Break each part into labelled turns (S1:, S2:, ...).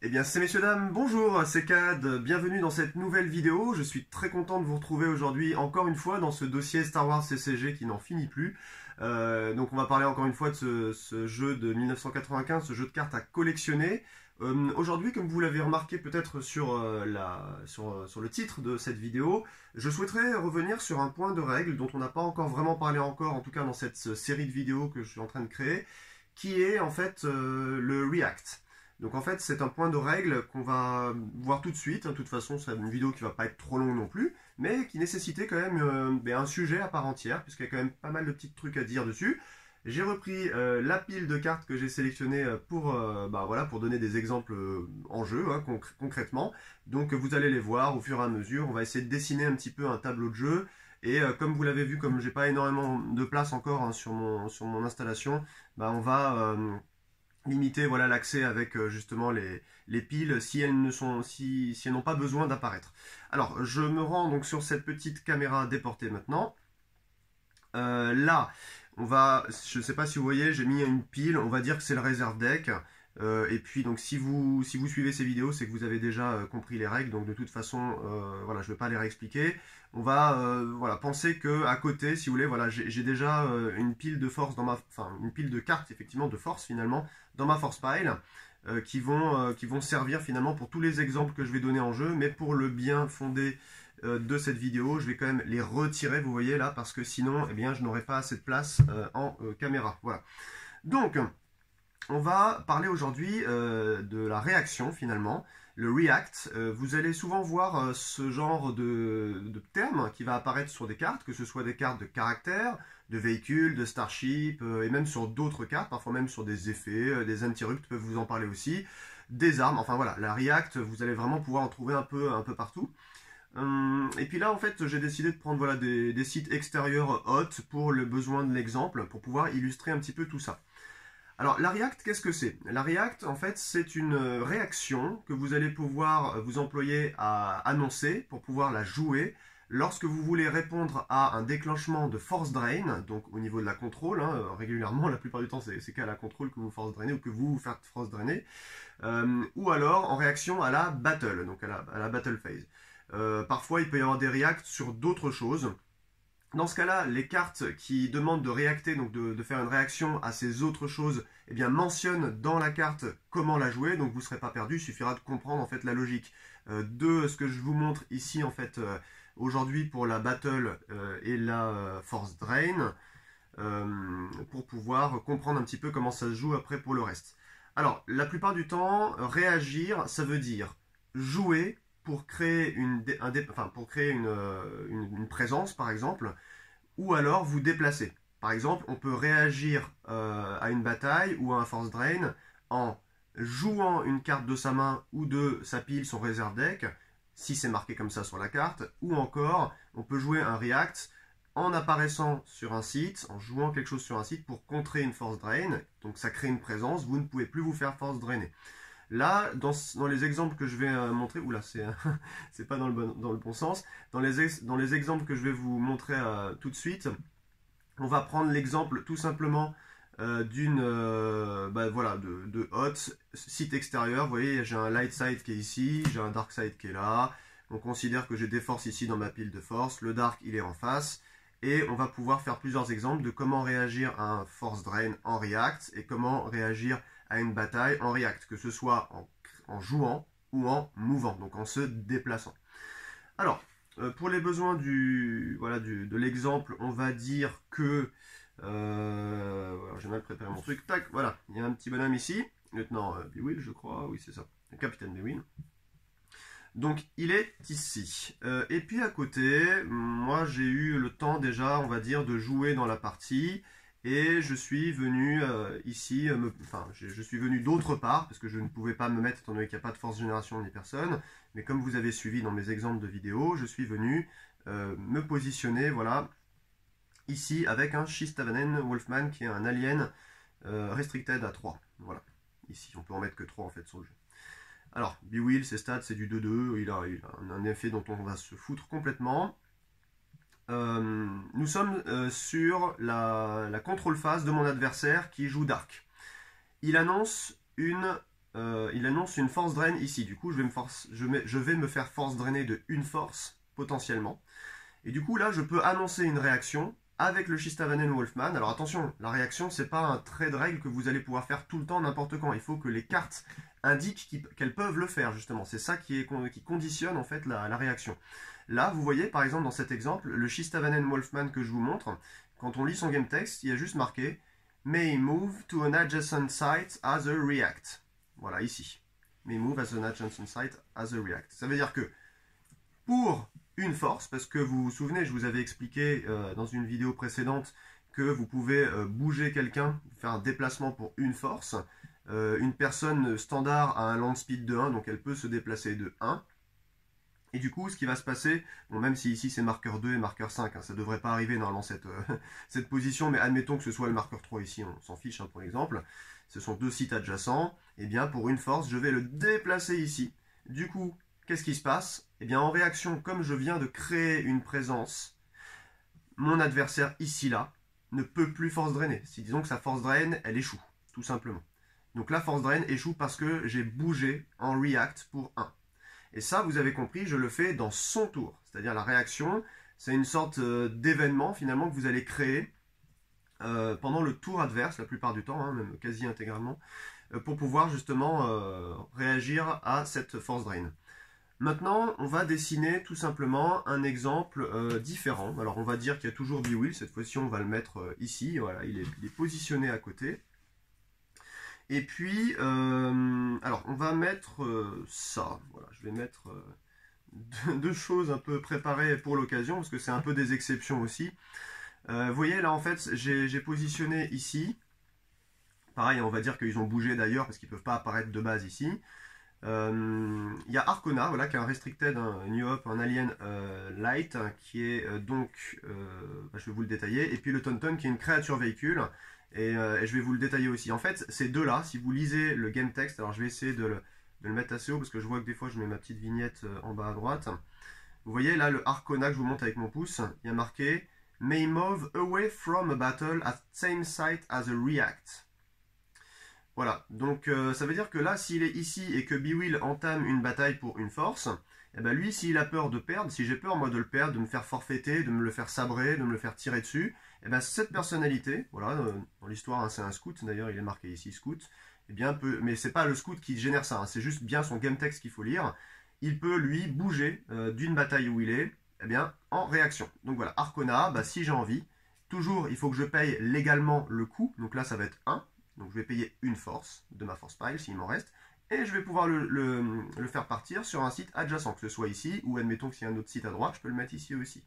S1: Eh bien, c'est messieurs, dames, bonjour, c'est Cad, bienvenue dans cette nouvelle vidéo. Je suis très content de vous retrouver aujourd'hui encore une fois dans ce dossier Star Wars CCG qui n'en finit plus. Donc on va parler encore une fois de ce jeu de 1995, ce jeu de cartes à collectionner. Aujourd'hui, comme vous l'avez remarqué peut-être sur le titre de cette vidéo, je souhaiterais revenir sur un point de règle dont on n'a pas encore vraiment parlé encore, en tout cas dans cette série de vidéos que je suis en train de créer, qui est en fait le React. Donc en fait c'est un point de règle qu'on va voir tout de suite. De toute façon c'est une vidéo qui va pas être trop longue non plus, mais qui nécessitait quand même un sujet à part entière, puisqu'il y a quand même pas mal de petits trucs à dire dessus. J'ai repris la pile de cartes que j'ai sélectionnées pour donner des exemples en jeu, hein, concrètement. Donc vous allez les voir au fur et à mesure. On va essayer de dessiner un petit peu un tableau de jeu. Et comme vous l'avez vu, comme j'ai pas énormément de place encore hein, sur mon installation, on va limiter voilà l'accès avec justement les piles si elles n'ont pas besoin d'apparaître. Alors je me rends donc sur cette petite caméra déportée maintenant. Là je ne sais pas si vous voyez, j'ai mis une pile, on va dire que c'est le reserve deck. Et puis donc si vous suivez ces vidéos, c'est que vous avez déjà compris les règles, donc de toute façon voilà, je ne vais pas les réexpliquer. On va penser que à côté, si vous voulez, voilà, j'ai déjà une pile de force une pile de cartes effectivement de force finalement dans ma force pile qui vont servir finalement pour tous les exemples que je vais donner en jeu, mais pour le bien fondé de cette vidéo, je vais quand même les retirer, vous voyez là, parce que sinon, eh bien, je n'aurai pas assez de place en caméra. Voilà. Donc, on va parler aujourd'hui de la réaction finalement, le React. Vous allez souvent voir ce genre de terme qui va apparaître sur des cartes, que ce soit des cartes de caractère, de véhicules, de Starship, et même sur d'autres cartes, parfois même sur des effets, des interrupts peuvent vous en parler aussi, des armes, enfin voilà, la React, vous allez vraiment pouvoir en trouver un peu partout. Et puis là en fait j'ai décidé de prendre voilà, des sites extérieurs hot pour le besoin de l'exemple, pour pouvoir illustrer un petit peu tout ça. Alors la React, qu'est-ce que c'est? La React, en fait, c'est une réaction que vous allez pouvoir vous employer à annoncer pour pouvoir la jouer lorsque vous voulez répondre à un déclenchement de force drain, donc au niveau de la contrôle, hein, régulièrement, la plupart du temps c'est qu'à la contrôle que vous force drainer ou que vous faites force drainer, ou alors en réaction à la battle, donc à la battle phase. Parfois il peut y avoir des reacts sur d'autres choses. Dans ce cas-là, les cartes qui demandent de réacter, donc de faire une réaction à ces autres choses, eh bien mentionnent dans la carte comment la jouer, donc vous ne serez pas perdu, il suffira de comprendre en fait la logique de ce que je vous montre ici en fait aujourd'hui pour la battle et la force drain, pour pouvoir comprendre un petit peu comment ça se joue après pour le reste. Alors, la plupart du temps, réagir, ça veut dire jouer pour créer une présence, par exemple, ou alors vous déplacer. Par exemple, on peut réagir à une bataille ou à un force drain en jouant une carte de sa main ou de sa pile, son reserve deck, si c'est marqué comme ça sur la carte, ou encore, on peut jouer un react en apparaissant sur un site, en jouant quelque chose sur un site pour contrer une force drain, donc ça crée une présence, vous ne pouvez plus vous faire force drainer. Là, dans les exemples que je vais montrer, oula, c'est pas dans le bon sens. Dans les exemples que je vais vous montrer tout de suite, on va prendre l'exemple tout simplement de hot, site extérieur. Vous voyez, j'ai un light side qui est ici, j'ai un dark side qui est là. On considère que j'ai des forces ici dans ma pile de force. Le dark, il est en face. Et on va pouvoir faire plusieurs exemples de comment réagir à un force drain en react et comment réagir à une bataille en react, que ce soit en jouant ou en mouvant, donc en se déplaçant. Alors, pour les besoins de l'exemple, on va dire que j'ai mal préparé mon truc. Tac, voilà, il y a un petit bonhomme ici, lieutenant Bewill, je crois, oui c'est ça, le capitaine Bewill. Donc il est ici. Et puis à côté, moi j'ai eu le temps déjà, on va dire, de jouer dans la partie. Et je suis venu ici, je suis venu d'autre part, parce que je ne pouvais pas me mettre, étant donné qu'il n'y a pas de force génération ni personne. Mais comme vous avez suivi dans mes exemples de vidéos, je suis venu me positionner, voilà, ici avec un Shistavanen Wolfman qui est un alien restricted à 3. Voilà, ici on peut en mettre que 3 en fait sur le jeu. Alors, Bewill, ses stats, c'est du 2-2, il a un effet dont on va se foutre complètement. Nous sommes sur la contrôle phase de mon adversaire qui joue Dark. Il annonce une il annonce une force drain ici. Du coup, je vais me faire force drainer de une force, potentiellement. Et du coup, là, je peux annoncer une réaction avec le Schistavanen-Wolfman. Alors attention, la réaction, c'est pas un trait de règle que vous allez pouvoir faire tout le temps, n'importe quand. Il faut que les cartes indiquent qu'elles peuvent le faire, justement. C'est ça qui conditionne, en fait, la réaction. Là, vous voyez, par exemple, dans cet exemple, le Schistavanen-Wolfman que je vous montre, quand on lit son game text, il y a juste marqué « May move to an adjacent site as a react ». Voilà, ici. « May move as an adjacent site as a react ». Ça veut dire que pour une force, parce que vous vous souvenez, je vous avais expliqué dans une vidéo précédente que vous pouvez bouger quelqu'un, faire un déplacement pour une force. Une personne standard a un land speed de 1, donc elle peut se déplacer de 1. Et du coup, ce qui va se passer, bon, même si ici c'est marqueur 2 et marqueur 5, hein, ça ne devrait pas arriver normalement cette position, mais admettons que ce soit le marqueur 3 ici, on s'en fiche hein, pour l'exemple. Ce sont deux sites adjacents, et bien pour une force, je vais le déplacer ici. Du coup, qu'est-ce qui se passe? Eh bien en réaction, comme je viens de créer une présence, mon adversaire ici, là, ne peut plus force drainer. Si disons que sa force drain, elle échoue, tout simplement. Donc la force drain échoue parce que j'ai bougé en react pour 1. Et ça, vous avez compris, je le fais dans son tour. C'est-à-dire la réaction, c'est une sorte d'événement finalement que vous allez créer pendant le tour adverse, la plupart du temps, hein, même quasi intégralement, pour pouvoir justement réagir à cette force drain. Maintenant, on va dessiner tout simplement un exemple différent. Alors on va dire qu'il y a toujours B-Wheel, cette fois-ci on va le mettre ici, voilà, il est positionné à côté. Et puis, alors on va mettre ça, voilà, je vais mettre deux choses un peu préparées pour l'occasion, parce que c'est un peu des exceptions aussi. Vous voyez là en fait, j'ai positionné ici, pareil on va dire qu'ils ont bougé d'ailleurs, parce qu'ils ne peuvent pas apparaître de base ici. Il y a Arcona, voilà, qui est un restricted, un New Hope, un Alien Light, qui est donc, je vais vous le détailler, et puis le Tauntaun qui est une créature véhicule. Et je vais vous le détailler aussi. En fait, ces deux-là, si vous lisez le game text, alors je vais essayer de le mettre assez haut parce que je vois que des fois je mets ma petite vignette en bas à droite. Vous voyez là le Arcona que je vous montre avec mon pouce, il y a marqué May move away from a battle at same site as a react. Voilà, donc ça veut dire que là, s'il est ici et que B-Wheel entame une bataille pour une force, et ben lui, s'il a peur de perdre, si j'ai peur moi de le perdre, de me faire forfaiter, de me le faire sabrer, de me le faire tirer dessus, et ben cette personnalité, voilà, dans l'histoire hein, c'est un scout, d'ailleurs il est marqué ici scout, et bien mais c'est pas le scout qui génère ça, hein, c'est juste bien son game text qu'il faut lire, il peut lui bouger d'une bataille où il est, eh bien en réaction. Donc voilà, Arcona, bah, si j'ai envie, toujours il faut que je paye légalement le coût, donc là ça va être 1, donc je vais payer une force de ma force pile s'il m'en reste, et je vais pouvoir le faire partir sur un site adjacent, que ce soit ici, ou admettons que s'il y a un autre site à droite, je peux le mettre ici aussi.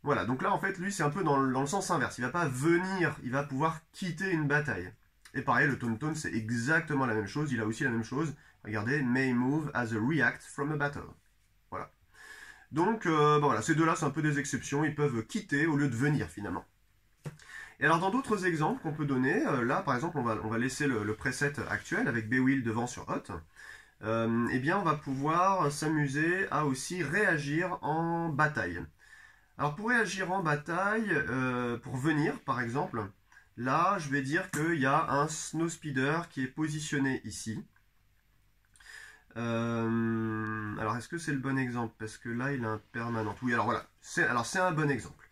S1: Voilà, donc là en fait lui c'est un peu dans le sens inverse, il va pas venir, il va pouvoir quitter une bataille. Et pareil, le Tauntaun c'est exactement la même chose, il a aussi la même chose, regardez, may move as a react from a battle. Voilà. Donc bon, voilà, ces deux-là c'est un peu des exceptions, ils peuvent quitter au lieu de venir finalement. Et alors dans d'autres exemples qu'on peut donner, là par exemple on va laisser le preset actuel avec B-Wheel devant sur Hot, eh bien on va pouvoir s'amuser à aussi réagir en bataille. Alors pour réagir en bataille, pour venir par exemple, là je vais dire qu'il y a un Snowspeeder qui est positionné ici. Alors est-ce que c'est le bon exemple? Parce que là il a un permanent. Oui alors voilà, c'est un bon exemple.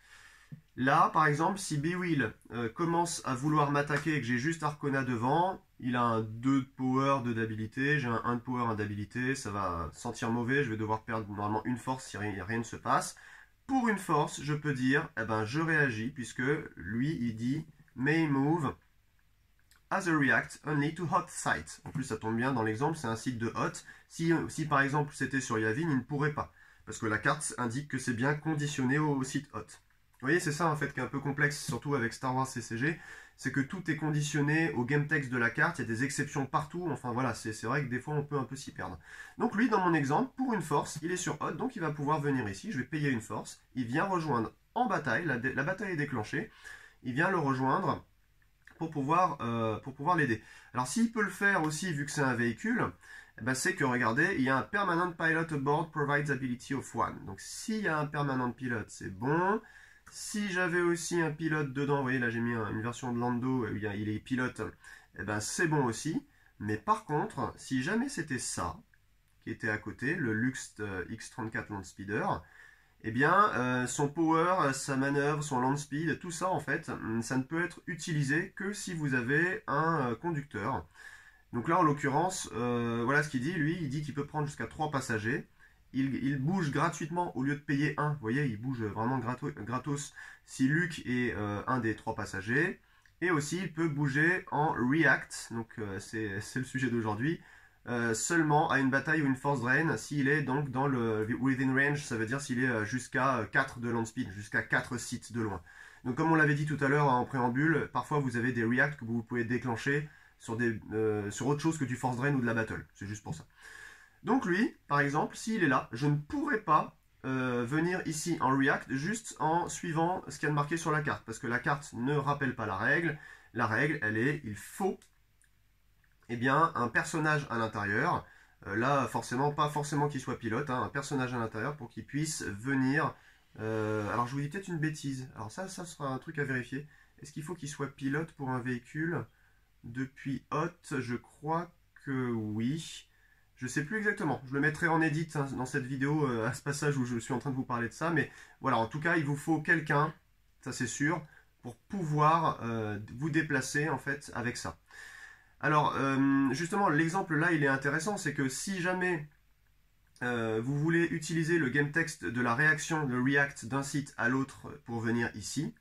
S1: Là, par exemple, si B-Wheel commence à vouloir m'attaquer et que j'ai juste Arcona devant, il a un 2 de power, 2 d'habilité, j'ai un 1 de power, 1 d'habilité, ça va sentir mauvais, je vais devoir perdre normalement une force si rien ne se passe. Pour une force, je peux dire, eh ben, je réagis, puisque lui, il dit « may move as a react only to hot site ». En plus, ça tombe bien, dans l'exemple, c'est un site de hot. Si par exemple, c'était sur Yavin, il ne pourrait pas, parce que la carte indique que c'est bien conditionné au site hot. Vous voyez, c'est ça en fait qui est un peu complexe, surtout avec Star Wars CCG, c'est que tout est conditionné au game text de la carte, il y a des exceptions partout, enfin voilà, c'est vrai que des fois on peut un peu s'y perdre. Donc lui, dans mon exemple, pour une force, il est sur Hot, donc il va pouvoir venir ici, je vais payer une force, il vient rejoindre en bataille, la bataille est déclenchée, il vient le rejoindre pour pouvoir l'aider. Alors s'il peut le faire aussi, vu que c'est un véhicule, eh ben, c'est que regardez, il y a un Permanent Pilot Aboard provides ability of 1. Donc s'il y a un Permanent Pilot, c'est bon. Si j'avais aussi un pilote dedans, vous voyez là j'ai mis une version de Lando, il est pilote, eh ben c'est bon aussi. Mais par contre, si jamais c'était ça, qui était à côté, le Lux X34 Land Speeder, eh bien, son power, sa manœuvre, son land speed, tout ça, en fait, ça ne peut être utilisé que si vous avez un conducteur. Donc là, en l'occurrence, voilà ce qu'il dit. Lui, il dit qu'il peut prendre jusqu'à 3 passagers. Il bouge gratuitement au lieu de payer un. Vous voyez, il bouge vraiment gratos si Luke est un des 3 passagers. Et aussi, il peut bouger en React, donc c'est le sujet d'aujourd'hui, seulement à une bataille ou une force drain s'il est donc dans le within range, ça veut dire s'il est jusqu'à 4 de land speed, jusqu'à 4 sites de loin. Donc comme on l'avait dit tout à l'heure en préambule, parfois vous avez des reacts que vous pouvez déclencher sur autre chose que du force drain ou de la battle, c'est juste pour ça. Donc lui, par exemple, s'il est là, je ne pourrais pas venir ici en React juste en suivant ce qu'il y a de marqué sur la carte, parce que la carte ne rappelle pas la règle. La règle, elle est, il faut un personnage à l'intérieur. Là, forcément, pas forcément qu'il soit pilote, hein, un personnage à l'intérieur pour qu'il puisse venir. Alors, je vous dis peut-être une bêtise. Alors ça sera un truc à vérifier. Est-ce qu'il faut qu'il soit pilote pour un véhicule depuis hot? Je crois que oui. Je sais plus exactement. Je le mettrai en edit hein, dans cette vidéo à ce passage où je suis en train de vous parler de ça. Mais voilà, en tout cas, il vous faut quelqu'un, ça c'est sûr, pour pouvoir vous déplacer en fait avec ça. Alors, justement, l'exemple là, il est intéressant, c'est que si jamais vous voulez utiliser le game text de la réaction, le react d'un site à l'autre pour venir ici.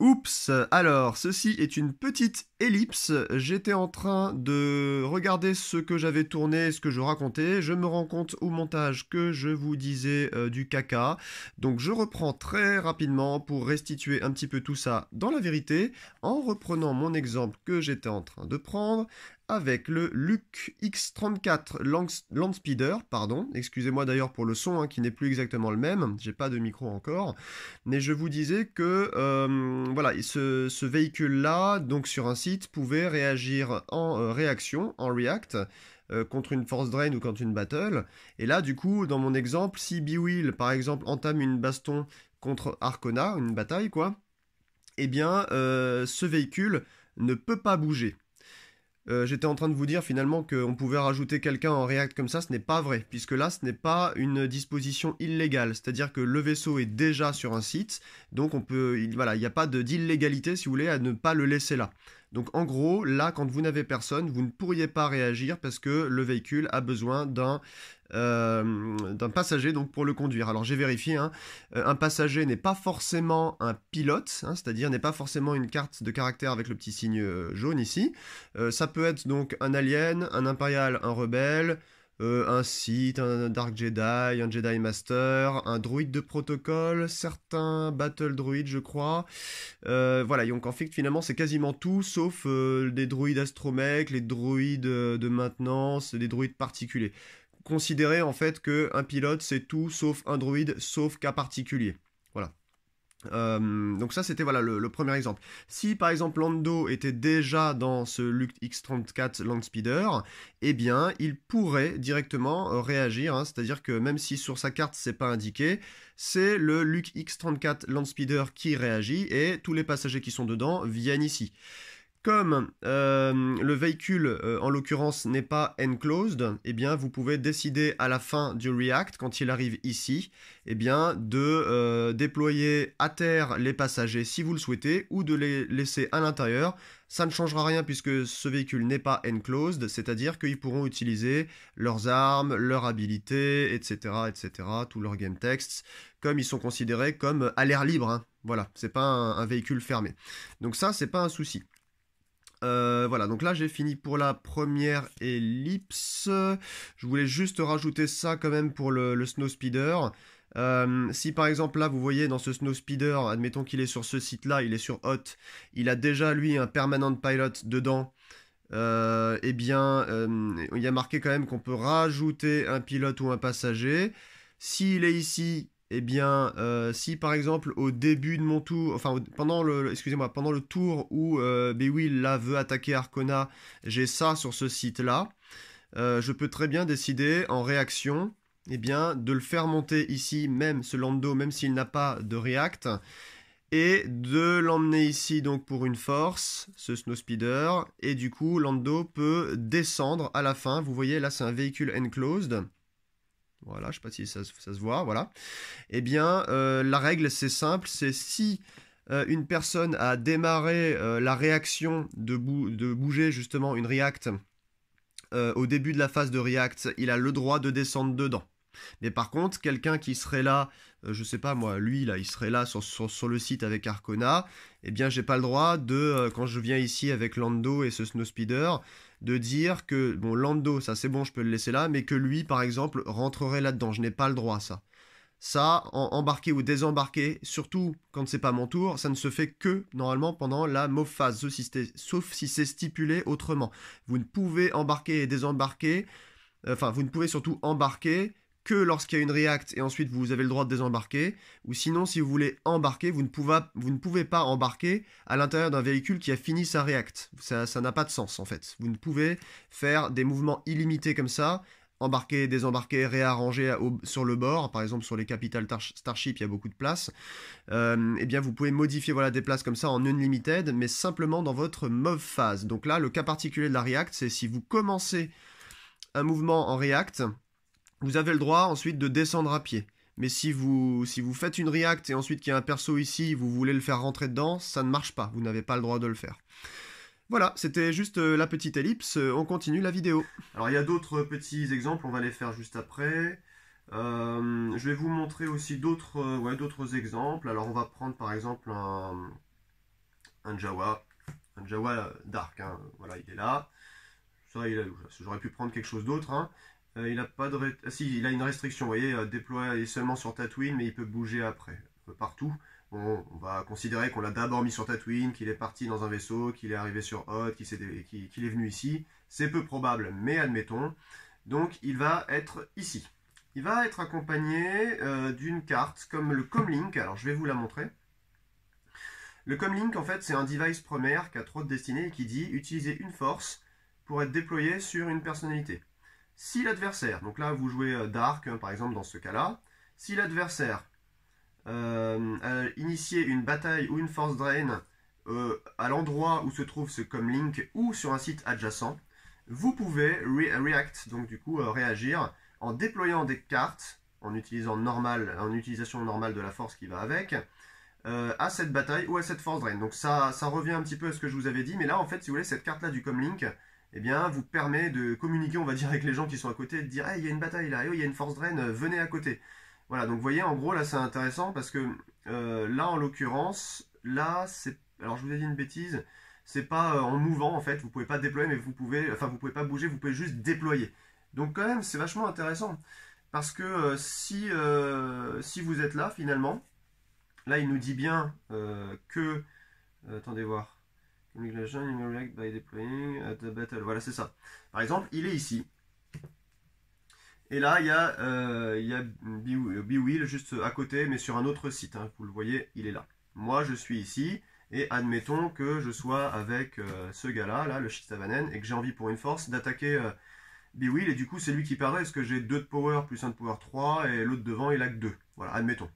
S1: Oups, alors ceci est une petite ellipse, j'étais en train de regarder ce que j'avais tourné, ce que je racontais, je me rends compte au montage que je vous disais du caca, donc je reprends très rapidement pour restituer un petit peu tout ça dans la vérité, en reprenant mon exemple que j'étais en train de prendre, avec le Luke X34 Landspeeder, pardon, excusez-moi d'ailleurs pour le son hein, qui n'est plus exactement le même, j'ai pas de micro encore, mais je vous disais que voilà, ce véhicule-là, donc sur un site, pouvait réagir en réaction, en react, contre une force drain ou contre une battle, et là du coup, dans mon exemple, si Bewill par exemple entame une baston contre Arcona, une bataille quoi, eh bien ce véhicule ne peut pas bouger. J'étais en train de vous dire finalement qu'on pouvait rajouter quelqu'un en React comme ça, ce n'est pas vrai, puisque là ce n'est pas une disposition illégale, c'est-à-dire que le vaisseau est déjà sur un site, donc voilà, il n'y a pas d'illégalité si vous voulez à ne pas le laisser là. Donc en gros, là quand vous n'avez personne, vous ne pourriez pas réagir parce que le véhicule a besoin d'un passager donc pour le conduire. Alors j'ai vérifié, hein, un passager n'est pas forcément un pilote, hein, c'est-à-dire n'est pas forcément une carte de caractère avec le petit signe jaune ici. Ça peut être donc un alien, un impérial, un rebelle, un Sith, un Dark Jedi, un Jedi Master, un droïde de protocole, certains Battle Droïdes je crois. Voilà, donc en fait finalement c'est quasiment tout sauf des droïdes astromech, les droïdes de maintenance, des droïdes particuliers. Considérez en fait qu'un pilote c'est tout sauf un droïde, sauf cas particulier. Voilà. Donc ça c'était voilà le premier exemple. Si par exemple Lando était déjà dans ce Luke X34 Landspeeder, eh bien il pourrait directement réagir, hein, c'est-à-dire que même si sur sa carte c'est pas indiqué, c'est le Luke X34 Landspeeder qui réagit et tous les passagers qui sont dedans viennent ici. Comme le véhicule, en l'occurrence, n'est pas enclosed, eh bien, vous pouvez décider à la fin du React, quand il arrive ici, eh bien, de déployer à terre les passagers si vous le souhaitez, ou de les laisser à l'intérieur. Ça ne changera rien puisque ce véhicule n'est pas enclosed, c'est-à-dire qu'ils pourront utiliser leurs armes, leurs habilités, etc., etc., tous leurs game texts, comme ils sont considérés comme à l'air libre. Hein. Voilà, c'est pas un véhicule fermé. Donc ça, c'est pas un souci. Voilà, donc là j'ai fini pour la première ellipse. Je voulais juste rajouter ça quand même pour le Snowspeeder. Si par exemple là vous voyez dans ce Snowspeeder, admettons qu'il est sur ce site là, il est sur Hot, il a déjà lui un Permanent Pilot dedans. Eh bien, il y a marqué quand même qu'on peut rajouter un pilote ou un passager. S'il est ici, eh bien, si par exemple au début de mon tour, enfin pendant le tour où Bewill là veut attaquer Arcona, j'ai ça sur ce site-là, je peux très bien décider en réaction, eh bien, de le faire monter ici, même ce Lando, même s'il n'a pas de React, et de l'emmener ici donc pour une force, ce snowspeeder, et du coup Lando peut descendre à la fin. Vous voyez là c'est un véhicule enclosed, voilà, je ne sais pas si ça se voit, voilà. Eh bien la règle c'est simple, c'est si une personne a démarré la réaction de bouger justement une react au début de la phase de react, il a le droit de descendre dedans. Mais par contre, quelqu'un qui serait là, je sais pas moi, lui là, il serait là sur le site avec Arcona, eh bien j'ai pas le droit de, quand je viens ici avec Lando et ce snowspeeder, de dire que, bon Lando, ça c'est bon, je peux le laisser là, mais que lui par exemple rentrerait là-dedans, je n'ai pas le droit ça. Ça, embarquer ou désembarquer, surtout quand c'est pas mon tour, ça ne se fait que normalement pendant la mauve phase, sauf si c'est stipulé autrement. Vous ne pouvez embarquer et désembarquer, enfin vous ne pouvez surtout embarquer que lorsqu'il y a une react et ensuite vous avez le droit de désembarquer, ou sinon si vous voulez embarquer, vous ne pouvez pas embarquer à l'intérieur d'un véhicule qui a fini sa react. Ça n'a pas de sens en fait. Vous ne pouvez faire des mouvements illimités comme ça, embarquer, désembarquer, réarranger sur le bord, par exemple sur les Capital Starship, il y a beaucoup de place. Eh bien vous pouvez modifier voilà, des places comme ça en unlimited, mais simplement dans votre mauve phase. Donc là, le cas particulier de la react, c'est si vous commencez un mouvement en react, vous avez le droit ensuite de descendre à pied. Mais si vous faites une react et ensuite qu'il y a un perso ici, vous voulez le faire rentrer dedans, ça ne marche pas, vous n'avez pas le droit de le faire. Voilà, c'était juste la petite ellipse, on continue la vidéo. Alors il y a d'autres petits exemples, on va les faire juste après. Je vais vous montrer aussi d'autres exemples. Alors on va prendre par exemple un Jawa Dark, hein. Voilà, il est là. Ça, j'aurais pu prendre quelque chose d'autre, hein. Il a pas de si, il a une restriction, vous voyez, déployé seulement sur Tatooine, mais il peut bouger après, partout. Bon, on va considérer qu'on l'a d'abord mis sur Tatooine, qu'il est parti dans un vaisseau, qu'il est arrivé sur Hoth, qu'il est venu ici. C'est peu probable, mais admettons. Donc, il va être ici. Il va être accompagné d'une carte comme le Comlink. Alors, je vais vous la montrer. Le Comlink, en fait, c'est un device primaire qui a trop de destinée et qui dit utiliser une force pour être déployé sur une personnalité. Si l'adversaire, donc là vous jouez Dark hein, par exemple dans ce cas-là, si l'adversaire a initié une bataille ou une force drain à l'endroit où se trouve ce Comlink ou sur un site adjacent, vous pouvez react, donc du coup réagir en déployant des cartes, en utilisation normale de la force qui va avec, à cette bataille ou à cette force drain. Donc ça revient un petit peu à ce que je vous avais dit, mais là en fait si vous voulez cette carte là du Comlink, eh bien, vous permet de communiquer, on va dire, avec les gens qui sont à côté, de dire hey, il y a une bataille là, il y a une force drain, venez à côté. Voilà, donc vous voyez, en gros, là, c'est intéressant parce que là, en l'occurrence, là, c'est. Alors, je vous ai dit une bêtise, c'est pas en mouvant, en fait, vous pouvez pas déployer, mais vous pouvez pas bouger, vous pouvez juste déployer. Donc, quand même, c'est vachement intéressant parce que si vous êtes là, finalement, là, il nous dit bien que. Attendez voir. By deploying at the battle. Voilà, c'est ça. Par exemple, il est ici. Et là, il y a BeWheel juste à côté, mais sur un autre site. Hein. Vous le voyez, il est là. Moi, je suis ici. Et admettons que je sois avec ce gars-là, là, le Shistavanen, et que j'ai envie pour une force d'attaquer BeWheel. Et du coup, c'est lui qui perdrait, parce que j'ai 2 de power plus 1 de power 3, et l'autre devant, il a que 2. Voilà, admettons.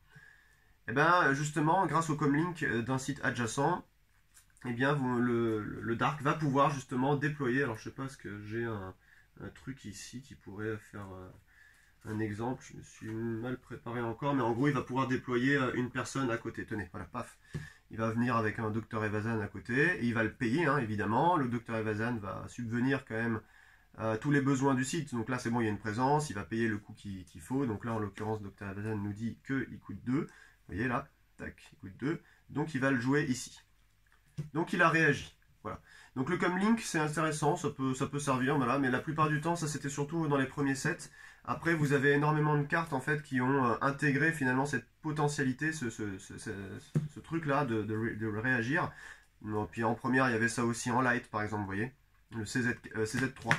S1: Et bien, justement, grâce au comlink d'un site adjacent, eh bien le Dark va pouvoir justement déployer, alors je sais pas ce que j'ai un truc ici qui pourrait faire un exemple, je me suis mal préparé encore, mais en gros il va pouvoir déployer une personne à côté, tenez, voilà, paf, il va venir avec un Dr Evazan à côté, et il va le payer, hein, évidemment, le Dr Evazan va subvenir quand même à tous les besoins du site, donc là c'est bon, il y a une présence, il va payer le coût qu'il faut, donc là en l'occurrence Dr Evazan nous dit qu'il coûte 2, vous voyez là, tac, il coûte 2, donc il va le jouer ici. Donc il a réagi. Voilà. Donc le comlink c'est intéressant, ça peut servir, voilà, mais la plupart du temps ça c'était surtout dans les premiers sets. Après vous avez énormément de cartes en fait qui ont intégré finalement cette potentialité, ce truc là de réagir. Donc, puis en première il y avait ça aussi en light par exemple, vous voyez, le CZ3.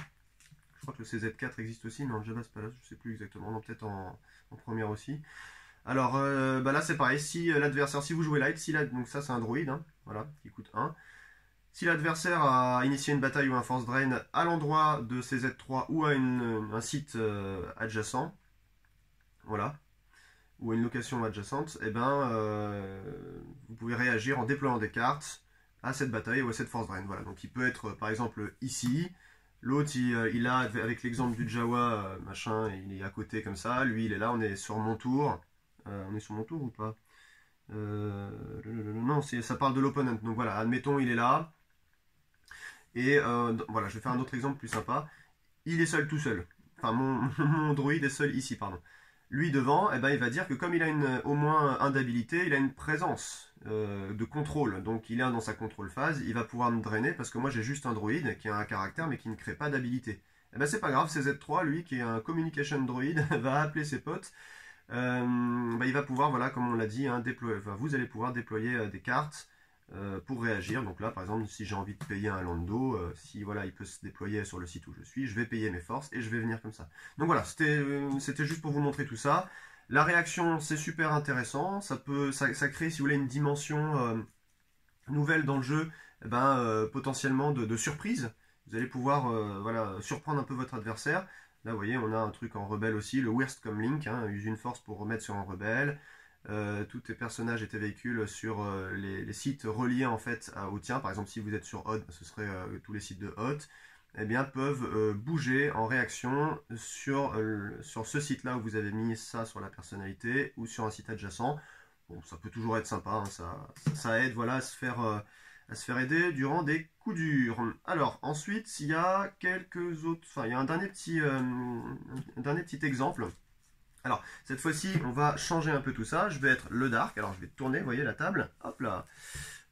S1: Je crois que le CZ4 existe aussi, mais en Java c'est pas là, je sais plus exactement, non, peut-être en première aussi. Alors là c'est pareil, si l'adversaire, si vous jouez light, donc ça c'est un droïde, hein, voilà, qui coûte 1. Si l'adversaire a initié une bataille ou un force drain à l'endroit de CZ3 ou à un site adjacent, voilà, ou à une location adjacente, et ben, vous pouvez réagir en déployant des cartes à cette bataille ou à cette force drain. Voilà, donc il peut être par exemple ici, l'autre il a, avec l'exemple du Jawa, machin, il est à côté comme ça, lui il est là, on est sur mon tour. On est sur mon tour ou pas? Non, ça parle de l'opponent, donc voilà, admettons il est là, et voilà, je vais faire un autre exemple plus sympa. Il est seul tout seul. Enfin, mon droïde est seul ici, pardon. Lui devant, eh ben, il va dire que comme il a au moins un d'habilité, il a une présence de contrôle. Donc il est dans sa contrôle phase, il va pouvoir me drainer parce que moi j'ai juste un droïde qui a un caractère mais qui ne crée pas d'habilité. Eh ben c'est pas grave, c'est Z3, lui qui est un communication droid, va appeler ses potes. Il va pouvoir, voilà, comme on l'a dit, hein, vous allez pouvoir déployer des cartes pour réagir. Donc là, par exemple, si j'ai envie de payer un Lando, si voilà, il peut se déployer sur le site où je suis, je vais payer mes forces et je vais venir comme ça. Donc voilà, c'était juste pour vous montrer tout ça. La réaction, c'est super intéressant. Ça crée, si vous voulez, une dimension nouvelle dans le jeu, potentiellement de surprise. Vous allez pouvoir voilà, surprendre un peu votre adversaire. Là, vous voyez, on a un truc en rebelle aussi, le Worst comme Link, hein, use une force pour remettre sur un rebelle. Tous tes personnages et tes véhicules sur les sites reliés en fait au tien. Par exemple, si vous êtes sur Hoth, ce serait tous les sites de Hoth, eh bien, peuvent bouger en réaction sur ce site-là où vous avez mis ça sur la personnalité ou sur un site adjacent. Bon, ça peut toujours être sympa, hein, ça aide voilà, à se faire aider durant des coups durs. Alors, ensuite, il y a quelques autres... Enfin, il y a un dernier petit exemple. Alors, cette fois-ci, on va changer un peu tout ça. Je vais être le Dark. Alors, je vais tourner, vous voyez, la table. Hop là,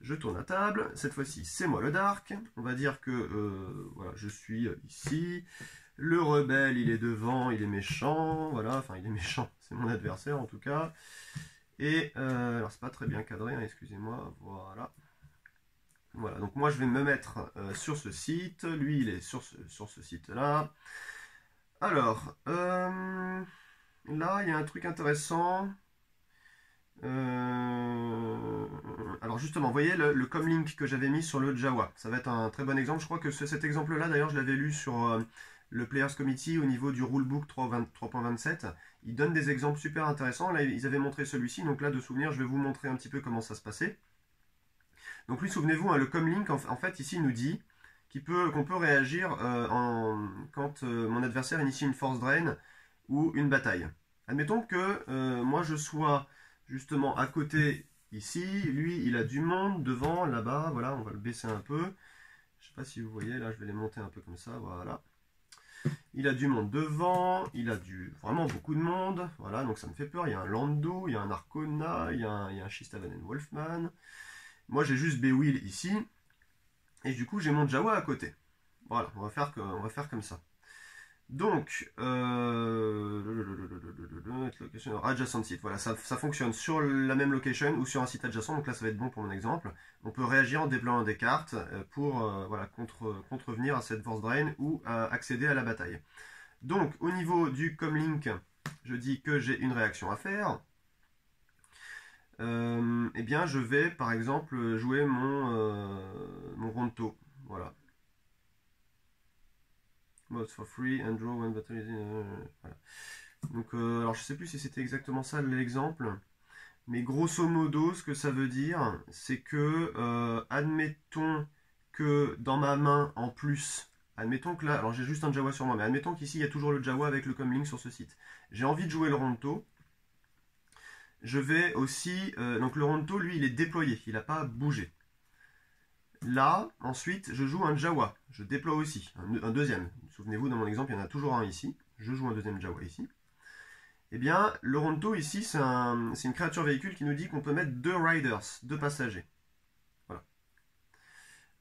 S1: je tourne la table. Cette fois-ci, c'est moi le Dark. On va dire que voilà, je suis ici. Le rebelle, il est devant, il est méchant. Voilà, enfin, il est méchant. C'est mon adversaire, en tout cas. Et, alors, c'est pas très bien cadré, hein, excusez-moi. Voilà. Voilà, donc moi, je vais me mettre sur ce site. Lui, il est sur ce site-là. Alors, là, il y a un truc intéressant. Alors justement, vous voyez le comlink que j'avais mis sur le Jawa. Ça va être un très bon exemple. Je crois que cet exemple-là, d'ailleurs, je l'avais lu sur le Players Committee au niveau du Rulebook 3.27. Il donne des exemples super intéressants. Là, ils avaient montré celui-ci. Donc là, de souvenir, je vais vous montrer un petit peu comment ça se passait. Donc lui, souvenez-vous, hein, le comlink, en fait, ici, il nous dit qu'on peut réagir quand mon adversaire initie une force drain ou une bataille. Admettons que moi je sois justement à côté ici, lui il a du monde devant, là-bas, voilà, on va le baisser un peu. Je sais pas si vous voyez, là je vais les monter un peu comme ça, voilà. Il a du monde devant, il a vraiment beaucoup de monde, voilà, donc ça me fait peur. Il y a un Lando, il y a un Arcona, il y a un Shistavan Wolfman. Moi j'ai juste Bewill ici, et du coup j'ai mon Jawa à côté. Voilà, on va faire comme ça. Donc, adjacent site, voilà, ça fonctionne sur la même location ou sur un site adjacent, donc là ça va être bon pour mon exemple. On peut réagir en déployant des cartes pour voilà, contrevenir à cette force drain ou accéder à la bataille. Donc, au niveau du comlink, je dis que j'ai une réaction à faire. Eh bien, je vais par exemple jouer mon Ronto, voilà. Modes for free and draw when battle is voilà. Donc, alors je sais plus si c'était exactement ça l'exemple, mais grosso modo, ce que ça veut dire, c'est que, admettons que dans ma main, en plus, admettons que là, alors j'ai juste un Jawa sur moi, mais admettons qu'ici il y a toujours le Jawa avec le comlink sur ce site. J'ai envie de jouer le Ronto. Je vais aussi, donc le Ronto, lui, il est déployé, il n'a pas bougé. Là, ensuite, je joue un Jawa. Je déploie aussi un deuxième. Souvenez-vous, dans mon exemple, il y en a toujours un ici. Je joue un deuxième Jawa ici. Eh bien, le Ronto ici, c'est une créature véhicule qui nous dit qu'on peut mettre 2 riders, 2 passagers. Voilà.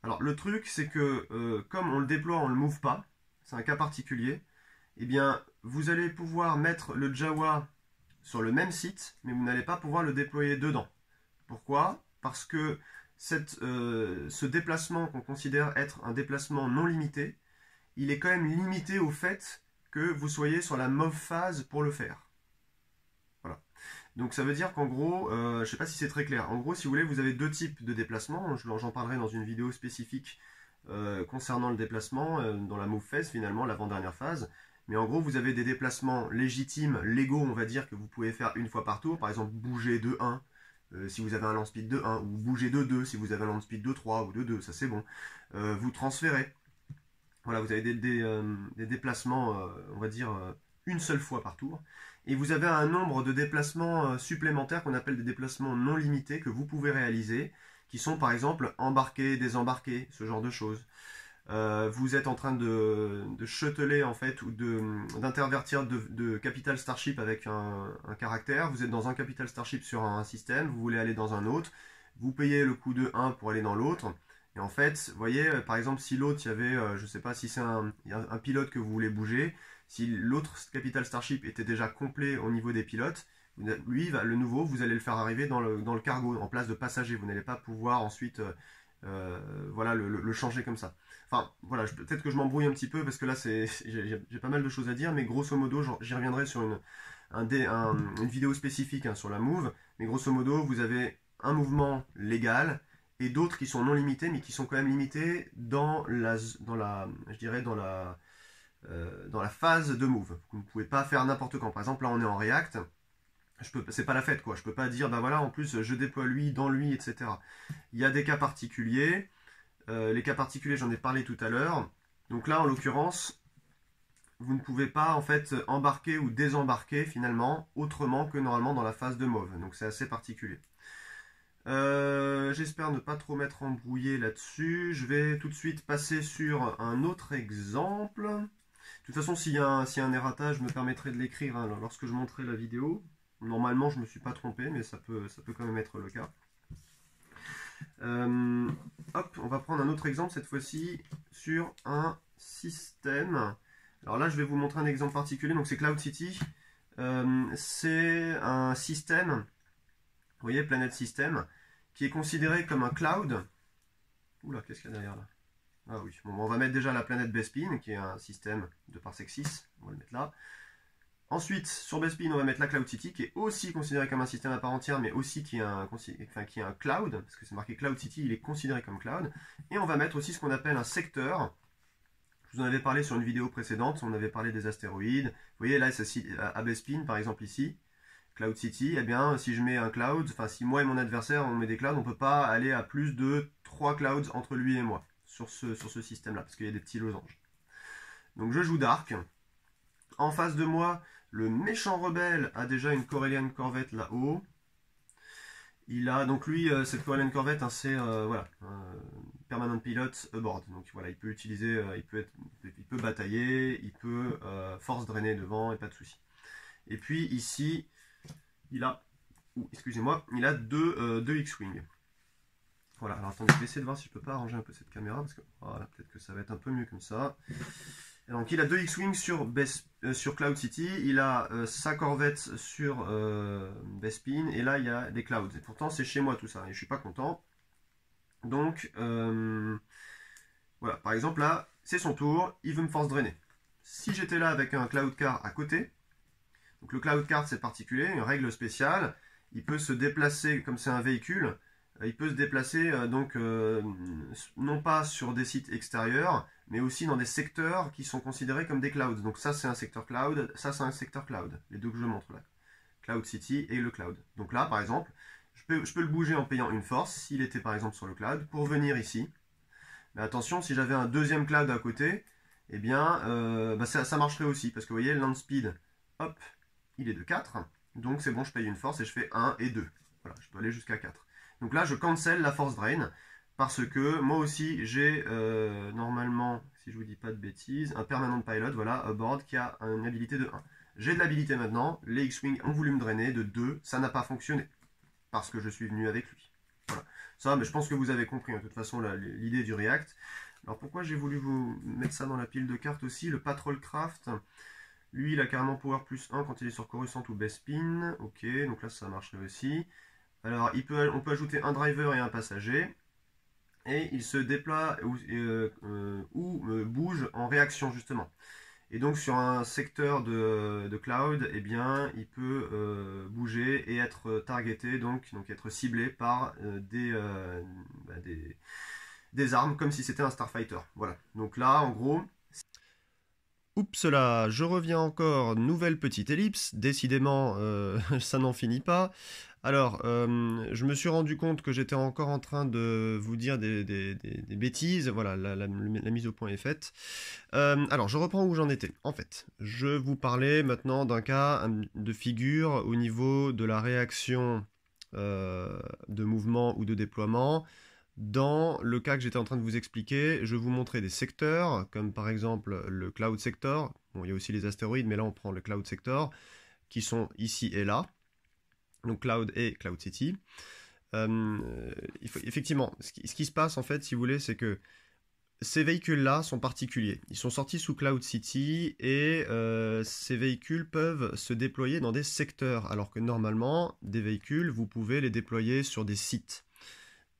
S1: Alors, le truc, c'est que comme on le déploie, on ne le move pas, c'est un cas particulier, eh bien, vous allez pouvoir mettre le Jawa sur le même site, mais vous n'allez pas pouvoir le déployer dedans. Pourquoi? Parce que ce déplacement qu'on considère être un déplacement non limité, il est quand même limité au fait que vous soyez sur la MOV phase pour le faire. Voilà. Donc ça veut dire qu'en gros, je ne sais pas si c'est très clair, en gros si vous voulez vous avez deux types de déplacements, j'en parlerai dans une vidéo spécifique concernant le déplacement dans la MOV phase finalement, l'avant-dernière phase, Mais en gros, vous avez des déplacements légitimes, légaux, on va dire, que vous pouvez faire une fois par tour. Par exemple, bouger de 1 si vous avez un land speed de 1, ou bouger de 2 si vous avez un land speed de 3 ou de 2, ça c'est bon. Vous transférez. Voilà, vous avez des déplacements, on va dire, une seule fois par tour. Et vous avez un nombre de déplacements supplémentaires qu'on appelle des déplacements non limités que vous pouvez réaliser, qui sont par exemple embarquer, désembarquer, ce genre de choses. Vous êtes en train de shuttler en fait ou d'intervertir de Capital Starship avec un caractère. Vous êtes dans un Capital Starship sur un système, vous voulez aller dans un autre, vous payez le coût de 1 pour aller dans l'autre. Et en fait, vous voyez, par exemple, si l'autre, il y avait, je ne sais pas si c'est un pilote que vous voulez bouger, si l'autre Capital Starship était déjà complet au niveau des pilotes, lui, le nouveau, vous allez le faire arriver dans le cargo, en place de passager. Vous n'allez pas pouvoir ensuite voilà, le changer comme ça. Enfin, voilà, peut-être que je m'embrouille un petit peu parce que là, j'ai pas mal de choses à dire, mais grosso modo, j'y reviendrai sur une vidéo spécifique hein, sur la move. Mais grosso modo, vous avez un mouvement légal et d'autres qui sont non limités, mais qui sont quand même limités dans je dirais dans la phase de move. Vous ne pouvez pas faire n'importe quand. Par exemple, là, on est en React. C'est pas la fête, quoi. Je peux pas dire, bah voilà, en plus, je déploie lui, dans lui, etc. Il y a des cas particuliers. Les cas particuliers, j'en ai parlé tout à l'heure. Donc là, en l'occurrence, vous ne pouvez pas en fait embarquer ou désembarquer finalement autrement que normalement dans la phase de move. Donc c'est assez particulier. J'espère ne pas trop m'être embrouillé là-dessus. Je vais tout de suite passer sur un autre exemple. De toute façon, s'il y a un errata, je me permettrai de l'écrire hein, lorsque je montrerai la vidéo. Normalement, je ne me suis pas trompé, mais ça peut quand même être le cas. Hop, on va prendre un autre exemple, cette fois-ci, sur un système. Alors là, je vais vous montrer un exemple particulier. Donc c'est Cloud City. C'est un système, vous voyez, Planet System, qui est considéré comme un cloud. Oula, qu'est-ce qu'il y a derrière là? Ah oui, bon, on va mettre déjà la planète Bespin, qui est un système de parsec 6. On va le mettre là. Ensuite, sur Bespin, on va mettre la Cloud City, qui est aussi considéré comme un système à part entière, mais aussi qui est un cloud, parce que c'est marqué Cloud City, il est considéré comme cloud. Et on va mettre aussi ce qu'on appelle un secteur. Je vous en avais parlé sur une vidéo précédente, on avait parlé des astéroïdes. Vous voyez, là, à Bespin, par exemple ici, Cloud City, eh bien, si je mets un cloud, enfin, si moi et mon adversaire, on met des clouds, on ne peut pas aller à plus de 3 clouds entre lui et moi, sur ce système-là, parce qu'il y a des petits losanges. Donc, je joue Dark. En face de moi, le méchant rebelle a déjà une Corellian Corvette là-haut. Il a donc lui, cette Corellian Corvette, hein, c'est voilà, permanent pilot aboard. Donc voilà, il peut utiliser, il peut batailler, il peut force drainer devant et pas de souci. Et puis ici, il a, excusez-moi, il a deux X-Wing. Voilà, alors attendez, je vais essayer de voir si je peux pas arranger un peu cette caméra parce que voilà, peut-être que ça va être un peu mieux comme ça. Et donc il a deux X-Wing sur Cloud City, il a sa corvette sur Bespin, et là il y a des clouds. Et pourtant c'est chez moi tout ça, et je suis pas content. Donc voilà, par exemple là, c'est son tour, il veut me force drainer. Si j'étais là avec un Cloud Car à côté, donc le Cloud Car c'est particulier, une règle spéciale, il peut se déplacer comme c'est un véhicule. Il peut se déplacer donc non pas sur des sites extérieurs, mais aussi dans des secteurs qui sont considérés comme des clouds. Donc ça c'est un secteur cloud, ça c'est un secteur cloud. Les deux que je montre là. Cloud City et le cloud. Donc là par exemple, je peux le bouger en payant une force, s'il était par exemple sur le cloud, pour venir ici. Mais attention, si j'avais un deuxième cloud à côté, eh bien ça marcherait aussi. Parce que vous voyez, le land speed, hop, il est de 4. Donc c'est bon, je paye une force et je fais 1 et 2. Voilà, je peux aller jusqu'à 4. Donc là, je cancel la force drain parce que moi aussi, j'ai normalement, si je vous dis pas de bêtises, un permanent pilot, voilà, aboard, qui a une habilité de 1. J'ai de l'habilité maintenant, les X-Wing ont voulu me drainer de 2, ça n'a pas fonctionné parce que je suis venu avec lui. Voilà. Ça, mais je pense que vous avez compris, hein, de toute façon, l'idée du React. Alors pourquoi j'ai voulu vous mettre ça dans la pile de cartes aussi? Le Patrol Craft, lui, il a carrément Power plus 1 quand il est sur Coruscant ou Bespin. Ok, donc là, ça marcherait aussi. Alors, on peut ajouter un driver et un passager, et il se déploie ou bouge en réaction justement. Et donc sur un secteur de cloud, eh bien, il peut bouger et être targeté, donc être ciblé par des armes, comme si c'était un Starfighter. Voilà. Donc là, en gros, Oups là, je reviens encore, nouvelle petite ellipse, décidément ça n'en finit pas. Alors, je me suis rendu compte que j'étais encore en train de vous dire des bêtises, voilà, la mise au point est faite. Alors, je reprends où j'en étais. En fait, je vous parlais maintenant d'un cas de figure au niveau de la réaction de mouvement ou de déploiement. Dans le cas que j'étais en train de vous expliquer, je vous montrais des secteurs, comme par exemple le cloud sector. Bon, il y a aussi les astéroïdes, mais là on prend le cloud sector, qui sont ici et là. Donc cloud et cloud city. Effectivement, ce qui se passe en fait, si vous voulez, c'est que ces véhicules-là sont particuliers. Ils sont sortis sous Cloud City et ces véhicules peuvent se déployer dans des secteurs, alors que normalement, des véhicules, vous pouvez les déployer sur des sites.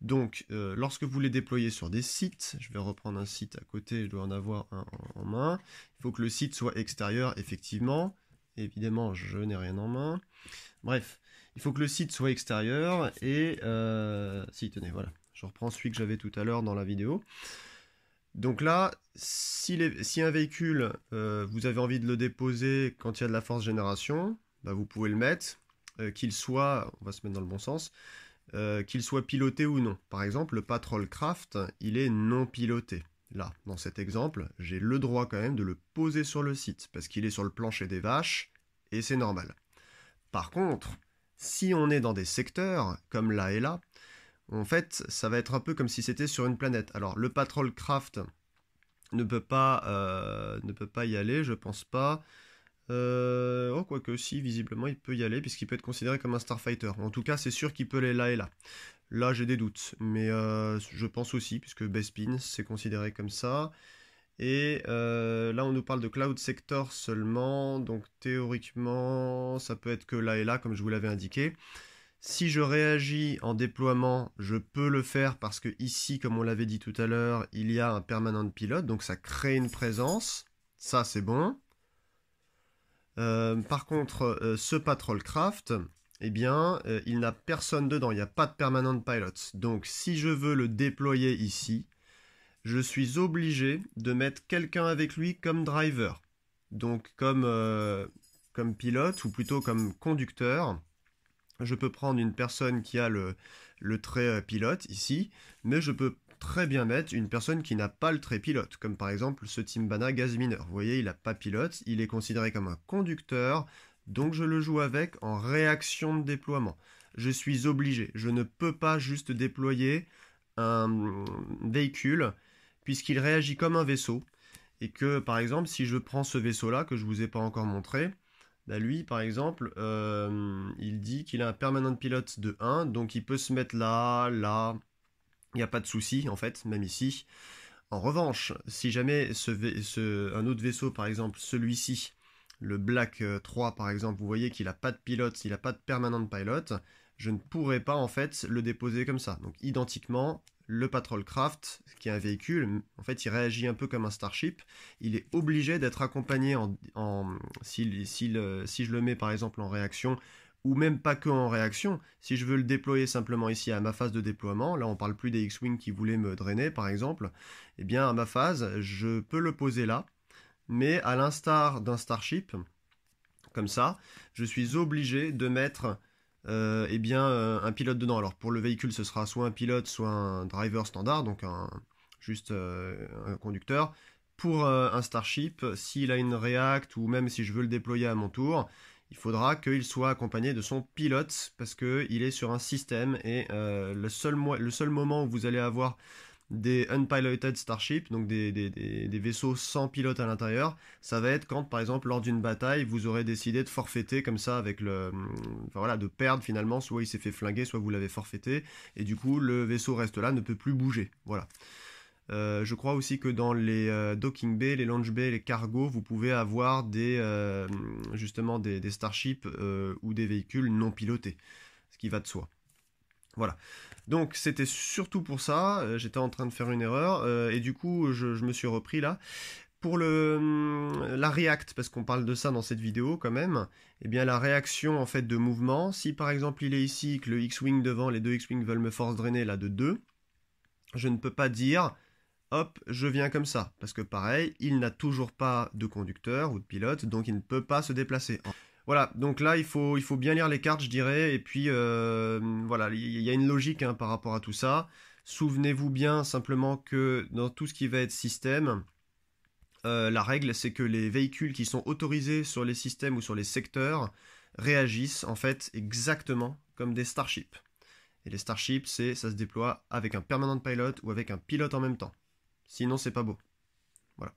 S1: Donc, lorsque vous les déployez sur des sites, je vais reprendre un site à côté, je dois en avoir un en main. Il faut que le site soit extérieur, effectivement. Évidemment, je n'ai rien en main. Bref, il faut que le site soit extérieur et... si, tenez, voilà. Je reprends celui que j'avais tout à l'heure dans la vidéo. Donc là, si un véhicule, vous avez envie de le déposer quand il y a de la force génération, bah vous pouvez le mettre, qu'il soit, on va se mettre dans le bon sens, qu'il soit piloté ou non. Par exemple, le Patrol Craft, il est non piloté. Là, dans cet exemple, j'ai le droit quand même de le poser sur le site, parce qu'il est sur le plancher des vaches, et c'est normal. Par contre, si on est dans des secteurs, comme là et là, en fait, ça va être un peu comme si c'était sur une planète. Alors, le Patrol Craft ne peut pas y aller, je pense pas. Oh, quoique si, visiblement, il peut y aller, puisqu'il peut être considéré comme un Starfighter. En tout cas, c'est sûr qu'il peut aller là et là. Là, j'ai des doutes, mais je pense aussi, puisque Bespin, c'est considéré comme ça. Et là, on nous parle de Cloud Sector seulement, donc théoriquement, ça peut être que là et là, comme je vous l'avais indiqué. Si je réagis en déploiement, je peux le faire parce que ici, comme on l'avait dit tout à l'heure, il y a un permanent pilote, donc ça crée une présence. Ça, c'est bon. Par contre, ce Patrol Craft, eh bien, il n'a personne dedans, il n'y a pas de permanent pilot. Donc, si je veux le déployer ici, je suis obligé de mettre quelqu'un avec lui comme driver. Donc, comme pilote, ou plutôt comme conducteur. Je peux prendre une personne qui a le trait pilote ici, mais je peux très bien mettre une personne qui n'a pas le trait pilote, comme par exemple ce Timbana Gaz Mineur. Vous voyez, il n'a pas pilote, il est considéré comme un conducteur, donc je le joue avec en réaction de déploiement. Je suis obligé, je ne peux pas juste déployer un véhicule, puisqu'il réagit comme un vaisseau, et que par exemple, si je prends ce vaisseau-là, que je ne vous ai pas encore montré, là, lui, par exemple, il dit qu'il a un permanent pilote de 1, donc il peut se mettre là, là, il n'y a pas de souci, en fait, même ici. En revanche, si jamais un autre vaisseau, par exemple, celui-ci, le Black 3, par exemple, vous voyez qu'il n'a pas de pilote, il n'a pas de permanent pilot, je ne pourrais pas, en fait, le déposer comme ça. Donc, identiquement, le Patrol Craft, qui est un véhicule, en fait, il réagit un peu comme un Starship. Il est obligé d'être accompagné si je le mets par exemple en réaction, ou même pas que en réaction. Si je veux le déployer simplement ici à ma phase de déploiement, là on parle plus des X-Wing qui voulaient me drainer par exemple, eh bien à ma phase, je peux le poser là, mais à l'instar d'un Starship, comme ça, je suis obligé de mettre eh bien, un pilote dedans. Alors pour le véhicule, ce sera soit un pilote, soit un driver standard, donc juste un conducteur. Pour un Starship, s'il a une React ou même si je veux le déployer à mon tour, il faudra qu'il soit accompagné de son pilote parce qu'il est sur un système et le seul moment où vous allez avoir des unpiloted Starship, donc des vaisseaux sans pilote à l'intérieur, ça va être quand, par exemple, lors d'une bataille, vous aurez décidé de forfaiter comme ça avec enfin voilà, de perdre finalement, soit il s'est fait flinguer, soit vous l'avez forfaité, et du coup, le vaisseau reste là, ne peut plus bouger. Voilà. Je crois aussi que dans les docking bay, les launch bay, les cargos, vous pouvez avoir justement des Starships ou des véhicules non pilotés, ce qui va de soi. Voilà. Donc c'était surtout pour ça, j'étais en train de faire une erreur, et du coup je me suis repris là. Pour la React, parce qu'on parle de ça dans cette vidéo quand même, eh bien la réaction en fait de mouvement, si par exemple il est ici, que le X-Wing devant, les deux X-Wing veulent me force drainer là de 2, je ne peux pas dire hop, je viens comme ça. Parce que pareil, il n'a toujours pas de conducteur ou de pilote, donc il ne peut pas se déplacer. Voilà, donc là, il faut bien lire les cartes, je dirais, et puis voilà, il y a une logique hein, par rapport à tout ça. Souvenez-vous bien simplement que dans tout ce qui va être système, la règle, c'est que les véhicules qui sont autorisés sur les systèmes ou sur les secteurs réagissent en fait exactement comme des Starships. Et les Starships, ça se déploie avec un permanent pilot ou avec un pilote en même temps. Sinon, c'est pas beau. Voilà.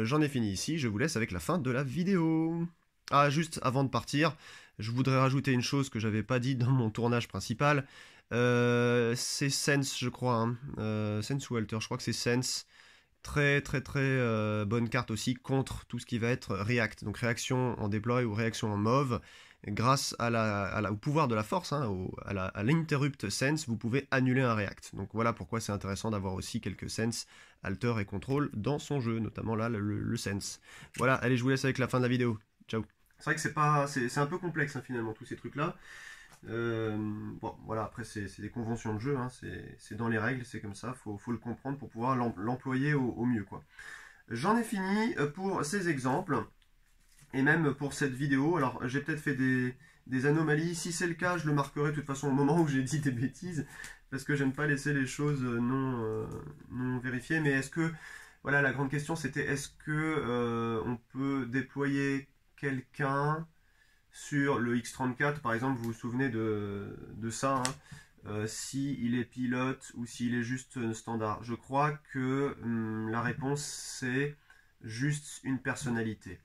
S1: J'en ai fini ici, je vous laisse avec la fin de la vidéo. Ah, juste avant de partir, je voudrais rajouter une chose que j'avais pas dit dans mon tournage principal. C'est Sense, je crois. Hein. Sense ou Alter, je crois que c'est Sense. Très bonne carte aussi contre tout ce qui va être React. Donc réaction en deploy ou réaction en move. Grâce au pouvoir de la force, hein, à l'interrupt sense, vous pouvez annuler un React. Donc voilà pourquoi c'est intéressant d'avoir aussi quelques sense, alter et contrôle dans son jeu, notamment là le sense. Voilà, allez, je vous laisse avec la fin de la vidéo. Ciao. C'est vrai que c'est un peu complexe hein, finalement tous ces trucs là. Bon voilà, après c'est des conventions de jeu, hein, c'est dans les règles, c'est comme ça, faut le comprendre pour pouvoir l'employer au mieux quoi. J'en ai fini pour ces exemples. Et même pour cette vidéo, alors j'ai peut-être fait des anomalies, si c'est le cas je le marquerai de toute façon au moment où j'ai dit des bêtises, parce que j'aime pas laisser les choses non vérifiées, mais est-ce que, voilà la grande question c'était est-ce que on peut déployer quelqu'un sur le X34 par exemple, vous vous souvenez de ça, hein, s'il est pilote ou s'il est juste standard. Je crois que la réponse c'est juste une personnalité.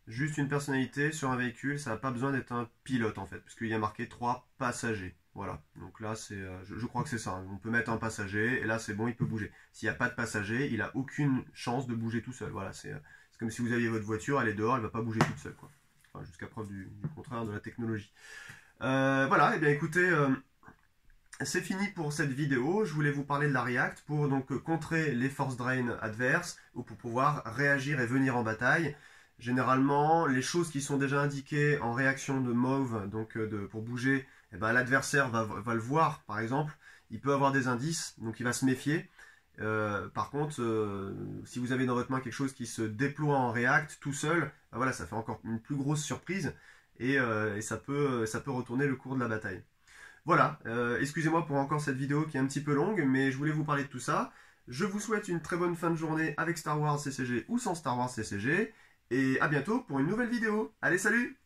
S1: Juste une personnalité sur un véhicule, ça n'a pas besoin d'être un pilote en fait, parce qu'il y a marqué 3 passagers. Voilà, donc là je crois que c'est ça. On peut mettre un passager et là c'est bon, il peut bouger. S'il n'y a pas de passager, il n'a aucune chance de bouger tout seul. Voilà, c'est comme si vous aviez votre voiture, elle est dehors, elle ne va pas bouger toute seule, quoi. Enfin, jusqu'à preuve du contraire de la technologie. Voilà, et bien écoutez, c'est fini pour cette vidéo. Je voulais vous parler de la React pour donc contrer les force drain adverses ou pour pouvoir réagir et venir en bataille. Généralement, les choses qui sont déjà indiquées en réaction de move, donc pour bouger, eh ben, l'adversaire va le voir, par exemple. Il peut avoir des indices, donc il va se méfier. Par contre, si vous avez dans votre main quelque chose qui se déploie en React tout seul, ben voilà, ça fait encore une plus grosse surprise et ça peut retourner le cours de la bataille. Voilà, excusez-moi pour encore cette vidéo qui est un petit peu longue, mais je voulais vous parler de tout ça. Je vous souhaite une très bonne fin de journée avec Star Wars CCG ou sans Star Wars CCG. Et à bientôt pour une nouvelle vidéo. Allez, salut!